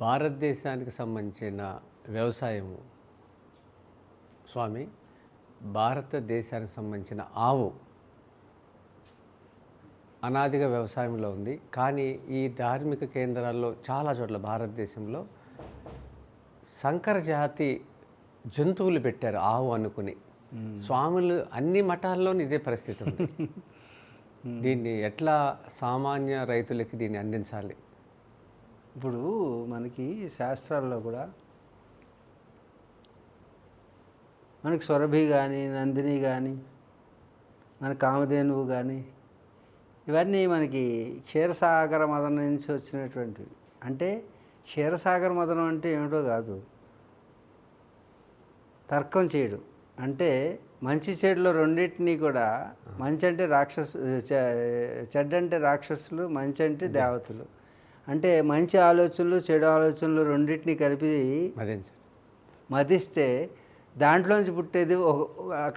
భారతదేశానికి సంబంధించిన వ్యవసాయము స్వామి, భారతదేశానికి సంబంధించిన ఆవు అనాదిగా వ్యవసాయంలో ఉంది. కానీ ఈ ధార్మిక కేంద్రాల్లో చాలా చోట్ల భారతదేశంలో సంకర జాతి జంతువులు పెట్టారు ఆవు అనుకుని. స్వాములు అన్ని మఠాల్లోనూ ఇదే పరిస్థితి ఉంది. దీన్ని ఎట్లా సామాన్య రైతులకి దీన్ని అందించాలి? ఇప్పుడు మనకి శాస్త్రాల్లో కూడా మనకి సురభి కానీ, నందిని కానీ, మన కామధేనువు కానీ, ఇవన్నీ మనకి క్షీరసాగర మదనం నుంచి వచ్చినటువంటివి. అంటే క్షీరసాగర మదనం అంటే ఏమిటో కాదు, తర్కం చేయడం. అంటే మంచి చెడులో రెండింటినీ కూడా, మంచి అంటే చెడ్డ అంటే రాక్షసులు, మంచి అంటే దేవతలు. అంటే మంచి ఆలోచనలు చెడు ఆలోచనలు రెండింటినీ కలిపి మదిస్తే దాంట్లోంచి పుట్టేది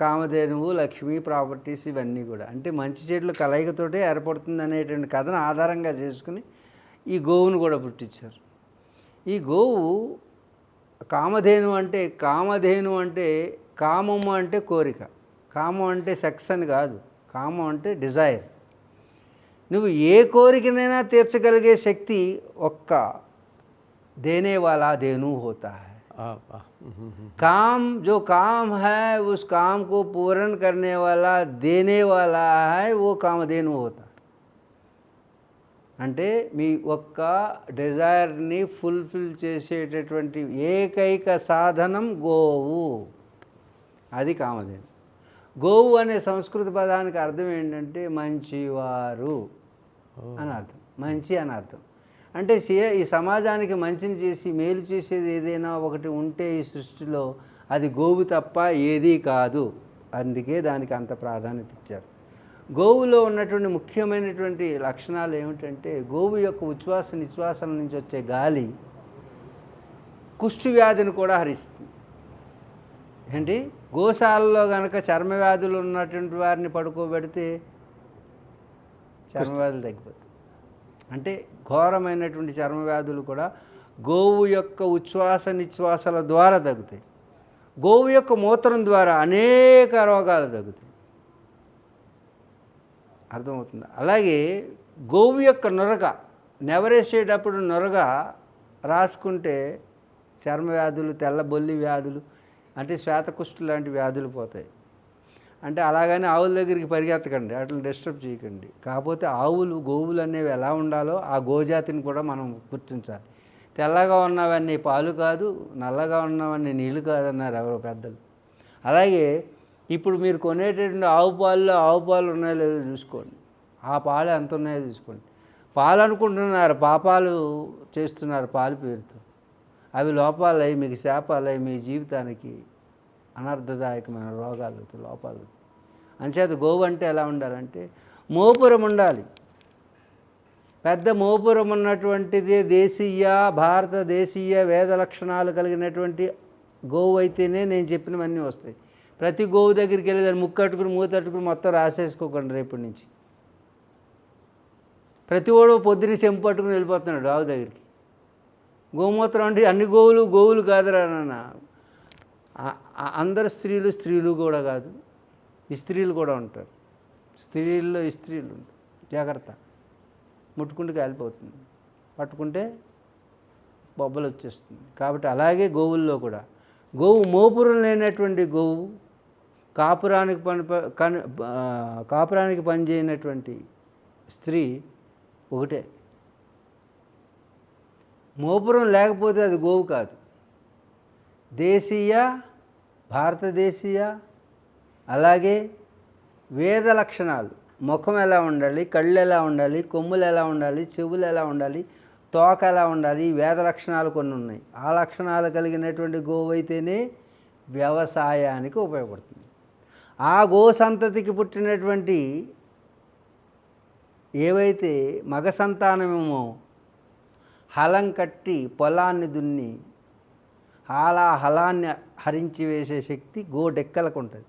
కామధేనువు, లక్ష్మి, ప్రాపర్టీస్, ఇవన్నీ కూడా. అంటే మంచి చెడులు కలయికతోటే ఏర్పడుతుంది అనేటువంటి కథను ఆధారంగా చేసుకుని ఈ గోవును కూడా పుట్టించారు. ఈ గోవు కామధేను అంటే కామము అంటే కోరిక. కామం అంటే సెక్స్ అని కాదు, కామం అంటే డిజైర్. నువ్వు ఏ కోరికనైనా తీర్చగలిగే శక్తి ఒక్క దేనే వాలా దేను హోతా హై. काम जो काम है उस काम को पूर्ण करने वाला देने वाला है, वो कामधेनु होता. అంటే మీ ఒక్క డిజైర్ని ఫుల్ఫిల్ చేసేటటువంటి ఏకైక సాధనం గోవు, అది కామధేను. గోవు అనే సంస్కృత పదానికి అర్థం ఏంటంటే మంచివారు అని అర్థం, మంచి అని అర్థం. అంటే ఈ సమాజానికి మంచిని చేసి మేలు చేసేది ఏదైనా ఒకటి ఉంటే ఈ సృష్టిలో అది గోవు తప్ప ఏదీ కాదు. అందుకే దానికి అంత ప్రాధాన్యత ఇచ్చారు. గోవులో ఉన్నటువంటి ముఖ్యమైనటువంటి లక్షణాలు ఏమిటంటే, గోవు యొక్క ఉచ్ఛ్వాస నిశ్వాసాల నుంచి వచ్చే గాలి కుష్టు వ్యాధిని కూడా హరిస్తుంది. ఏంటి, గోశాలలో కనుక చర్మ వ్యాధులు ఉన్నటువంటి వారిని పడుకోబెడితే చర్మ వ్యాధులు తగ్గిపోతాయి. అంటే ఘోరమైనటువంటి చర్మ వ్యాధులు కూడా గోవు యొక్క ఉచ్ఛ్వాస నిశ్వాసాల ద్వారా తగ్గుతాయి. గోవు యొక్క మూత్రం ద్వారా అనేక రోగాలు తగ్గుతాయి. అర్థమవుతుంది. అలాగే గోవు యొక్క నొరగ, నెవరేసేటప్పుడు నొరగ రాసుకుంటే చర్మ వ్యాధులు, తెల్లబొల్లి వ్యాధులు, అంటే శ్వేతకుష్టు లాంటి వ్యాధులు పోతాయి. అంటే అలాగని ఆవుల దగ్గరికి పరిగెత్తకండి, వాటిని డిస్టర్బ్ చేయకండి. కాకపోతే గోవులు అనేవి ఎలా ఉండాలో ఆ గోజాతిని కూడా మనం గుర్తించాలి. తెల్లగా ఉన్నవన్నీ పాలు కాదు, నల్లగా ఉన్నవన్నీ నీళ్ళు కాదన్నారు ఎవరో పెద్దలు. అలాగే ఇప్పుడు మీరు కొనేటటువంటి ఆవు పాలు ఉన్నాయో లేదో చూసుకోండి, ఆ పాలు ఎంత ఉన్నాయో చూసుకోండి. పాలు అనుకుంటున్నారు, పాపాలు చేస్తున్నారు పాలు పేరుతో. అవి లోపాలై మీకు శాపాలై మీ జీవితానికి అనర్థదాయకమైన రోగాలు, లోపాలు. అంచేత గోవు అంటే ఎలా ఉండాలంటే మోపురం ఉండాలి. పెద్ద మోపురం ఉన్నటువంటిది భారత దేశీయ వేద లక్షణాలు కలిగినటువంటి గోవు అయితేనే నేను చెప్పినవన్నీ వస్తాయి. ప్రతి గోవు దగ్గరికి వెళ్ళి దాన్ని ముక్కట్టుకుని మూతట్టుకుని మొత్తం రాసేసుకోకండి రేపటి నుంచి. ప్రతి ఓడు పొద్దున్న చెంపు పట్టుకుని వెళ్ళిపోతున్నాడు ఆవు దగ్గరికి. గోమూత్రం అంటే అన్ని గోవులు కాదురా నాన్న. అందరు స్త్రీలు కూడా కాదు, స్త్రీలు కూడా ఉంటారు. స్త్రీల్లో స్త్రీలు ఉంటారు. జాగ్రత్త, ముట్టుకుంటే కాలిపోతుంది, పట్టుకుంటే బొబ్బలు వచ్చేస్తుంది. కాబట్టి అలాగే గోవుల్లో కూడా గోవు మోపురం లేనటువంటి గోవు, కాపురానికి పనిచేయనటువంటి స్త్రీ ఒకటే. మోపురం లేకపోతే అది గోవు కాదు. భారతదేశీయ అలాగే వేద లక్షణాలు, ముఖం ఎలా ఉండాలి, కళ్ళు ఎలా ఉండాలి, కొమ్ములు ఎలా ఉండాలి, చెవులు ఎలా ఉండాలి, తోక ఎలా ఉండాలి, వేద లక్షణాలు కొన్ని ఉన్నాయి. ఆ లక్షణాలు కలిగినటువంటి గోవు అయితేనే వ్యవసాయానికి ఉపయోగపడుతుంది. ఆ గో సంతతికి పుట్టినటువంటి ఏవైతే మగ సంతానమేమో హలం కట్టి పొలాన్ని దున్ని హలాన్ని హరించి వేసే శక్తి డెక్కలకు ఉంటుంది.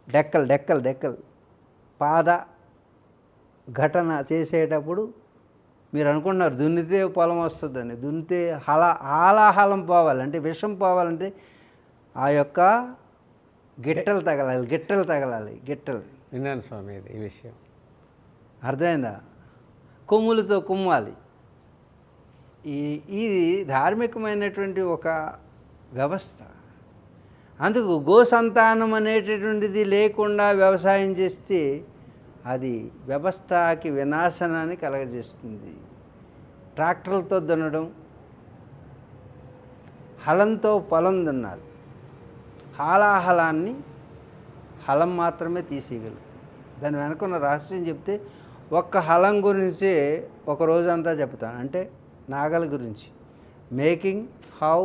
డెక్కలు పాద ఘటన చేసేటప్పుడు మీరు అనుకుంటున్నారు దున్నితే పొలం వస్తుందని. దున్నితే హాలాహలం పోవాలి అంటే విషం పోవాలంటే ఆ యొక్క గిట్టలు తగలాలి. విన్నాను స్వామి ఇది ఈ విషయం. అర్థమైందా? కొమ్ములతో కుమ్మాలి. ఇది ధార్మికమైనటువంటి ఒక వ్యవస్థ. అందుకు గోసంతానం అనేటటువంటిది లేకుండా వ్యవసాయం చేస్తే అది వ్యవస్థకి వినాశనాన్ని కలగజేస్తుంది. ట్రాక్టర్లతో దున్నడం, హలంతో పొలం దున్నాలి. హాలాహలాన్ని హలం మాత్రమే తీసేయగలదు. దాని వెనుకున్న రహస్యం చెప్తే ఒక్క హలం గురించే ఒక రోజంతా చెప్తాను. అంటే నాగల గురించి మేకింగ్ హౌ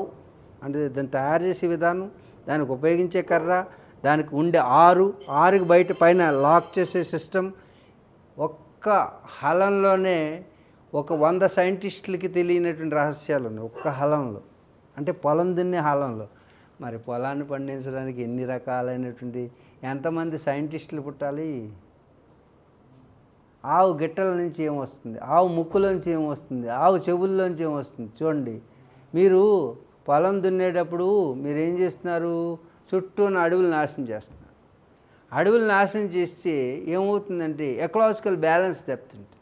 అంటే దాన్ని తయారు చేసే విధానం, దానికి ఉపయోగించే కర్ర, దానికి ఉండే ఆరుకి బయట పైన లాక్ చేసే సిస్టమ్. ఒక్క హలంలోనే 100 సైంటిస్టులకి తెలియనటువంటి రహస్యాలు ఉన్నాయి ఒక్క హలంలో. అంటే పొలం దున్నే హలంలో. మరి పొలాన్ని పండించడానికి ఎన్ని రకాలైనటువంటి ఎంతమంది సైంటిస్టులు పుట్టాలి? ఆవు గిట్టల నుంచి ఏమొస్తుంది, ఆవు ముక్కులోంచి ఏమొస్తుంది, ఆవు చెవుల్లోంచి ఏమొస్తుంది. చూడండి, మీరు పొలం దున్నేటప్పుడు మీరు ఏం చేస్తున్నారు? చుట్టూ అడవులు నాశనం చేస్తున్నారు. అడవులు నాశనం చేస్తే ఏమవుతుందంటే ఎకలాజికల్ బ్యాలెన్స్ దెబ్బతింటుంది.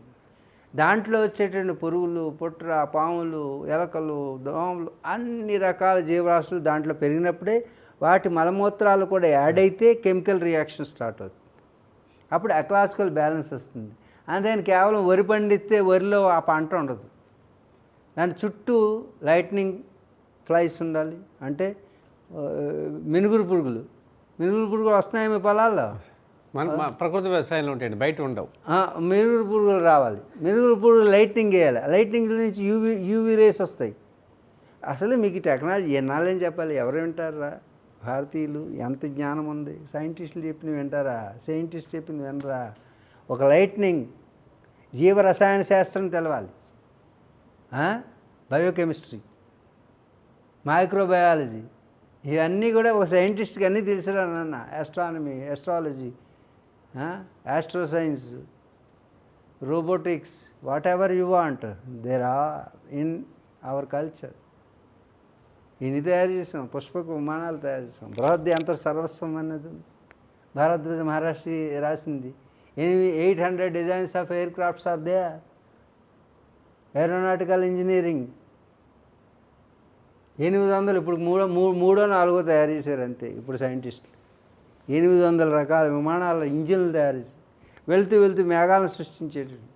దాంట్లో వచ్చేటువంటి పురుగులు, పుట్ర, పాములు, ఎలకలు, దోమలు అన్ని రకాల జీవరాశులు దాంట్లో పెరిగినప్పుడే వాటి మలమూత్రాలు కూడా యాడ్ అయితే కెమికల్ రియాక్షన్ స్టార్ట్ అవుతుంది. అప్పుడు ఎకలాజికల్ బ్యాలెన్స్ వస్తుంది. అందుకని కేవలం వరి పండిస్తే వరిలో ఆ పంట ఉండదు. దాని చుట్టూ లైట్నింగ్ ఫ్లైస్ ఉండాలి. అంటే మినుగురు పురుగులు వస్తున్నాయి మీ పొలాల్లో. మన ప్రకృతి వ్యవసాయంలో ఉంటాయండి, బయట ఉండవు. మినుగురు పురుగులు రావాలి. మినుగురు పురుగులు లైట్నింగ్ వేయాలి. లైట్నింగ్ నుంచి యూవీ రేస్ వస్తాయి. అసలు మీకు ఈ టెక్నాలజీ ఎన్నాళ్ళని చెప్పాలి? ఎవరు వింటారా? భారతీయులు ఎంత జ్ఞానం ఉంది. సైంటిస్టులు చెప్పినవి వింటారా? సైంటిస్ట్ చెప్పింది వినరా? ఒక లైట్నింగ్ జీవరసాయన శాస్త్రం తెలవాలి, బయోకెమిస్ట్రీ, మైక్రోబయాలజీ, ఇవన్నీ కూడా ఒక సైంటిస్ట్కి అన్నీ తెలుసురా నాన్న. Astronomy, astrology, astro science, robotics, whatever you want there are in our culture. ఇన్ని తయారు చేసాం, పుష్పక విమానాలు తయారు చేసాం. బృహద్ది అంతర్ సర్వస్వం అనేది భారద్వాజ మహారాష్ట్ర రాసింది. 800 designs of aircrafts are there. Aeronautical engineering 800, ఇప్పుడు మూడో నాలుగో తయారు చేశారు అంతే. ఇప్పుడు సైంటిస్టులు 800 రకాల విమానాల ఇంజిన్లు తయారు చేసి వెళ్తూ మేఘాలను సృష్టించేటట్టు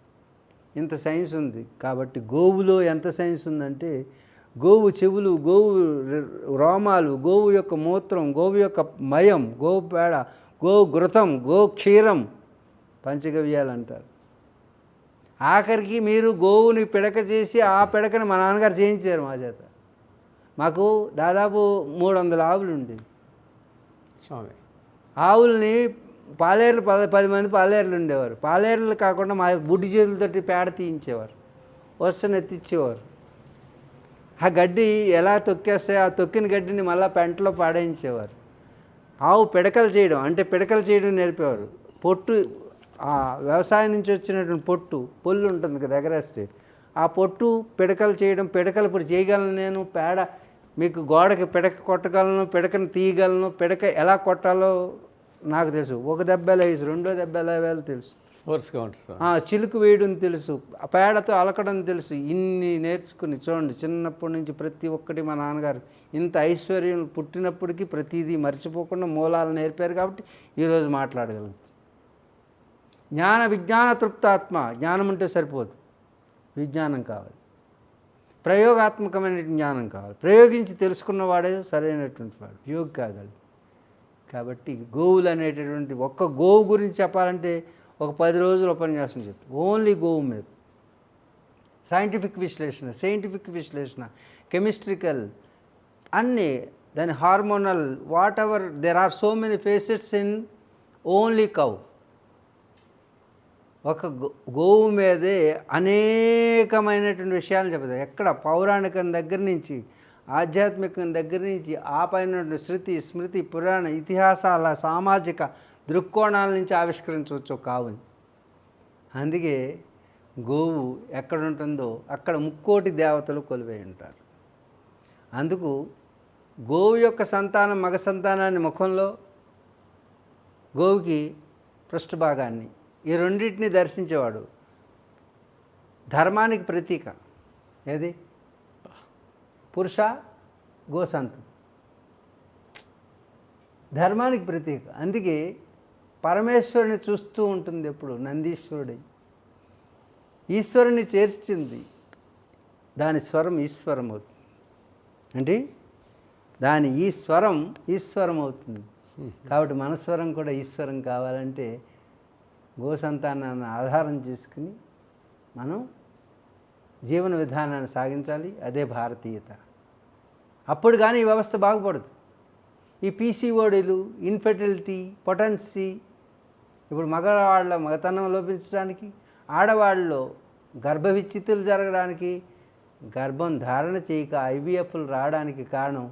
ఇంత సైన్స్ ఉంది. కాబట్టి గోవులో ఎంత సైన్స్ ఉందంటే గోవు చెవులు, గోవు రోమాలు, గోవు యొక్క మూత్రం, గోవు యొక్క మయం, గోవు పేడ, గోవు ఘృతం, గో క్షీరం, పంచగవ్యాలు అంటారు. ఆఖరికి మీరు గోవుని పిడక చేసి ఆ పిడకని మా నాన్నగారు చేయించారు మా చేత. మాకు దాదాపు 300 ఆవులు ఉండేవి. ఆవుల్ని పాలేర్లు 10 మంది పాలేర్లు ఉండేవారు. పాలేర్లు కాకుండా మా బుడ్డి చేతులతోటి పేడ తీయించేవారు, వస్తున్న ఎత్తిచ్చేవారు. ఆ గడ్డి ఎలా తొక్కేస్తే ఆ తొక్కిన గడ్డిని మళ్ళీ పెంటలో పాడేయించేవారు. ఆవు పిడకలు చేయడం నేర్పేవారు. పొట్టు, ఆ వ్యవసాయం నుంచి వచ్చినటువంటి పొల్లు ఉంటుంది కదా ఎగరేస్తే, ఆ పొట్టు పిడకలు చేయడం. పిడకలు ఇప్పుడు చేయగలను నేను. పేడ మీకు గోడకి పిడక కొట్టగలను, పిడకను తీయగలను. పిడక ఎలా కొట్టాలో నాకు తెలుసు. ఒక దెబ్బ ఎలా వేసి రెండో దెబ్బ ఎలా వేయాలో తెలుసు. ఫోర్స్గా ఉంటుంది. చిలుకు వేయడం తెలుసు, పేడతో అలకడం తెలుసు. ఇన్ని నేర్చుకుని చూడండి, చిన్నప్పటి నుంచి ప్రతి ఒక్కటి మా నాన్నగారు ఇంత ఐశ్వర్యం పుట్టినప్పటికీ ప్రతిదీ మర్చిపోకుండా మూలాలు నేర్పారు. కాబట్టి ఈరోజు మాట్లాడగలుగుతాం. జ్ఞాన విజ్ఞాన తృప్తాత్మ. జ్ఞానం ఉంటే సరిపోదు, విజ్ఞానం కావాలి, ప్రయోగాత్మకమైన జ్ఞానం కావాలి. ప్రయోగించి తెలుసుకున్నవాడే సరైనటువంటి వాడు యోగి కాగలడు. కాబట్టి గోవులు అనేటటువంటి ఒక్క గోవు గురించి చెప్పాలంటే ఒక 10 రోజులు ఉపన్యాసం చెప్తాం. ఓన్లీ గోవు మీద సైంటిఫిక్ విశ్లేషణ, కెమిస్ట్రికల్ అన్నీ, దాని hormonal, whatever. There are so many facets in only cow. ఒక గోవు మీదే అనేకమైనటువంటి విషయాలు చెప్తాయి. ఎక్కడ పౌరాణికం దగ్గర నుంచి, ఆధ్యాత్మికం దగ్గర నుంచి, ఆ పైన శృతి, స్మృతి, పురాణ, ఇతిహాసాల, సామాజిక దృక్కోణాల నుంచి ఆవిష్కరించవచ్చు కావుని. అందుకే గోవు ఎక్కడ ఉంటుందో అక్కడ ముక్కోటి దేవతలు కొలువై ఉంటారు. అందుకు గోవు యొక్క సంతానం మగ సంతానాన్ని ముఖంలో, గోవుకి పృష్ఠభాగాన్ని, ఈ రెండింటిని దర్శించేవాడు ధర్మానికి ప్రతీక. ఏది? పురుష గోసంతం ధర్మానికి ప్రతీక. అందుకే పరమేశ్వరుని చూస్తూ ఉంటుంది ఎప్పుడు నందీశ్వరుడి. ఈశ్వరుని చేర్చింది, దాని స్వరం ఈశ్వరం అవుతుంది. అంటే దాని ఈ స్వరం ఈశ్వరం అవుతుంది. కాబట్టి మన స్వరం కూడా ఈశ్వరం కావాలంటే గోసంతానాన్ని ఆధారం చేసుకుని మనం జీవన విధానాన్ని సాగించాలి. అదే భారతీయత. అప్పుడు కానీ ఈ వ్యవస్థ బాగుపడదు. ఈ పీసీఓడీలు, ఇన్ఫెర్టిలిటీ, పొటెన్సీ, ఇప్పుడు మగవాళ్ళ మగతనం లోపించడానికి, ఆడవాళ్ళలో గర్భ విచ్ఛిత్తులు జరగడానికి, గర్భం ధారణ చేయక ఐవీఎఫ్లు రావడానికి కారణం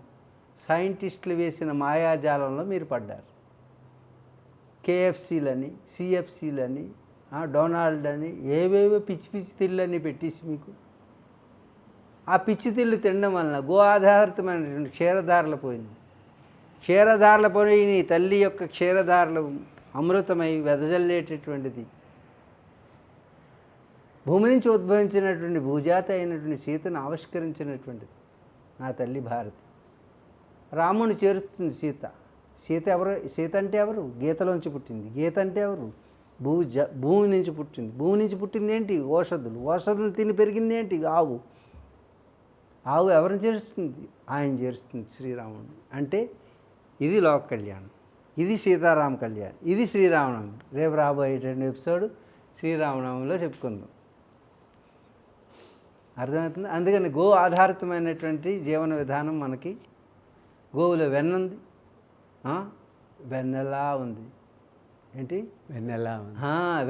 సైంటిస్టులు వేసిన మాయాజాలంలో మీరు పడ్డారు. కేఎఫ్సీలని, సిఎఫ్సీలని, డొనాల్డ్ అని, ఏవేవో పిచ్చి పిచ్చి తిళ్ళని పెట్టేసి మీకు ఆ పిచ్చి తిళ్ళు తినడం వలన గో ఆధారితమైనటువంటి క్షీరధారలు పోయింది. క్షీరధారలు పోయి నీ తల్లి యొక్క క్షీరధారలు అమృతమై వెదజల్లేటటువంటిది. భూమి నుంచి ఉద్భవించినటువంటి భూజాతి అయినటువంటి సీతను ఆవిష్కరించినటువంటిది నా తల్లి భారతి. రాముని చేరుస్తుంది సీత. సీత ఎవరు? సీత అంటే ఎవరు? గీతలోంచి పుట్టింది. గీత అంటే ఎవరు? భూమి నుంచి పుట్టింది. భూమి నుంచి పుట్టింది ఏంటి? ఓషధులు. ఓషధులు తిని పెరిగింది ఏంటి? ఆవు. ఆవు ఎవరిని చేరుస్తుంది? ఆయన చేరుస్తుంది శ్రీరాముడిని. అంటే ఇది లోక కళ్యాణం, ఇది సీతారామ కళ్యాణం, ఇది శ్రీరామనవమి. రేపు రాబోయేటువంటి ఎపిసోడ్ శ్రీరామనవమిలో చెప్పుకుందాం. అర్థమవుతుంది. అందుకని గో ఆధారితమైనటువంటి జీవన విధానం మనకి. గోవులో వెన్నుంది, వెన్నెలా ఉంది. ఏంటి? వెన్నెలా.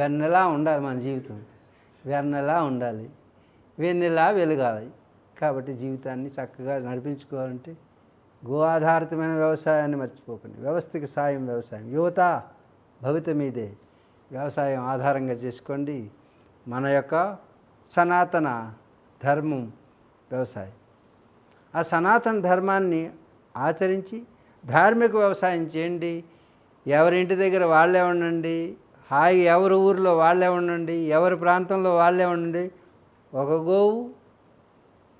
వెన్నెలా ఉండాలి మన జీవితం. వెన్నెలా ఉండాలి, వెన్నెలా వెలగాలి. కాబట్టి జీవితాన్ని చక్కగా నడిపించుకోవాలంటే గో ఆధారితమైన వ్యవసాయాన్ని మర్చిపోకండి. వ్యవస్థకి సాయం వ్యవసాయం. యువత భవిత మీదే. వ్యవసాయం ఆధారంగా చేసుకోండి. మన యొక్క సనాతన ధర్మం వ్యవసాయం. ఆ సనాతన ధర్మాన్ని ఆచరించి ధార్మిక వ్యవసాయం చేయండి. ఎవరింటి దగ్గర వాళ్ళే ఉండండి. హాయి ఎవరి ఊరిలో వాళ్ళే ఉండండి. ఎవరి ప్రాంతంలో వాళ్ళే ఉండండి. ఒక గోవు,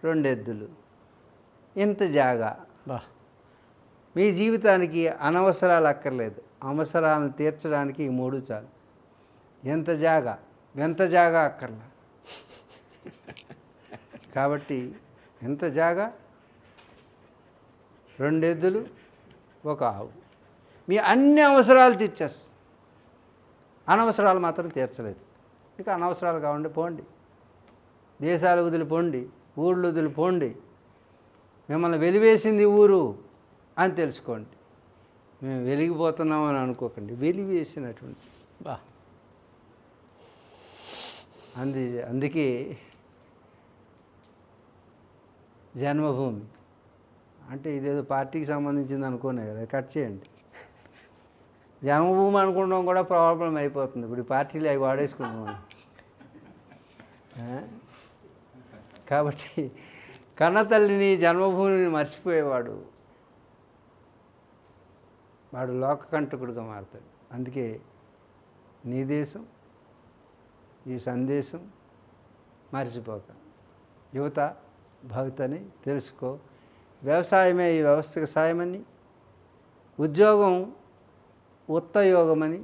2 ఎద్దులు, ఇంత జాగా. మీ జీవితానికి అనవసరాలు అక్కర్లేదు. అవసరాలను తీర్చడానికి ఈ 3 చాలు. ఎంత జాగా అక్కర్లా. కాబట్టి ఎంత జాగా, 2 ఎద్దులు, 1 ఆవు. మీ అన్ని అవసరాలు తీర్చేస్తుంది. అనవసరాలు మాత్రం తీర్చలేదు. ఇక అనవసరాలు కావండి, పోండి. దేశాలు వదిలిపోండి, ఊళ్ళు వదిలిపోండి. మిమ్మల్ని వెలివేసింది ఊరు అని తెలుసుకోండి. మేము వెలిగిపోతున్నామని అనుకోకండి. వెలివేసినటువంటి అందుకే జన్మభూమి అంటే ఇదేదో పార్టీకి సంబంధించింది అనుకోనే కదా, కట్ చేయండి. జన్మభూమి అనుకోవడం కూడా ప్రాబ్లం అయిపోతుంది. ఇప్పుడు పార్టీలు అవి వాడేసుకుంటున్నాం. కాబట్టి కన్నతల్లిని, జన్మభూమిని మర్చిపోయేవాడు వాడు లోకకంటకుడుగా మారుతాడు. అందుకే నీ దేశం, ఈ సందేశం మర్చిపోక యువత భవితని తెలుసుకో. వ్యవసాయమే ఈ వ్యవస్థకు సాయమని, ఉద్యోగం ఉత్త యోగమని,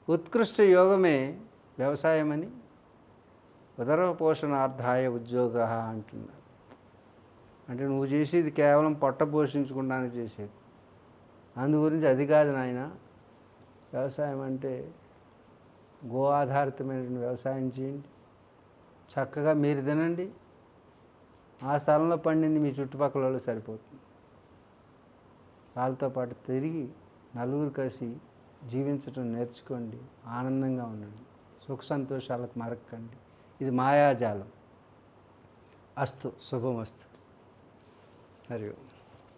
ఉత్కృష్ట యోగమే వ్యవసాయమని, ఉదర పోషణార్థాయ ఉద్యోగ అంటున్నారు. అంటే నువ్వు చేసేది కేవలం పొట్ట పోషించుకోవడానికి చేసేది. అందు గురించి అది కాదు నాయన. వ్యవసాయం అంటే గో ఆధారితమైన వ్యవసాయం చేయండి. చక్కగా మీరు తినండి. ఆ స్థలంలో పండింది మీ చుట్టుపక్కల వాళ్ళు సరిపోతుంది. వాళ్ళతో పాటు తిరిగి నలుగురు కలిసి జీవించడం నేర్చుకోండి. ఆనందంగా ఉండండి. సుఖ సంతోషాలకు మరక్కండి. ఇది మాయాజాలం. అస్తు శుభమస్తు. హరి ఓం.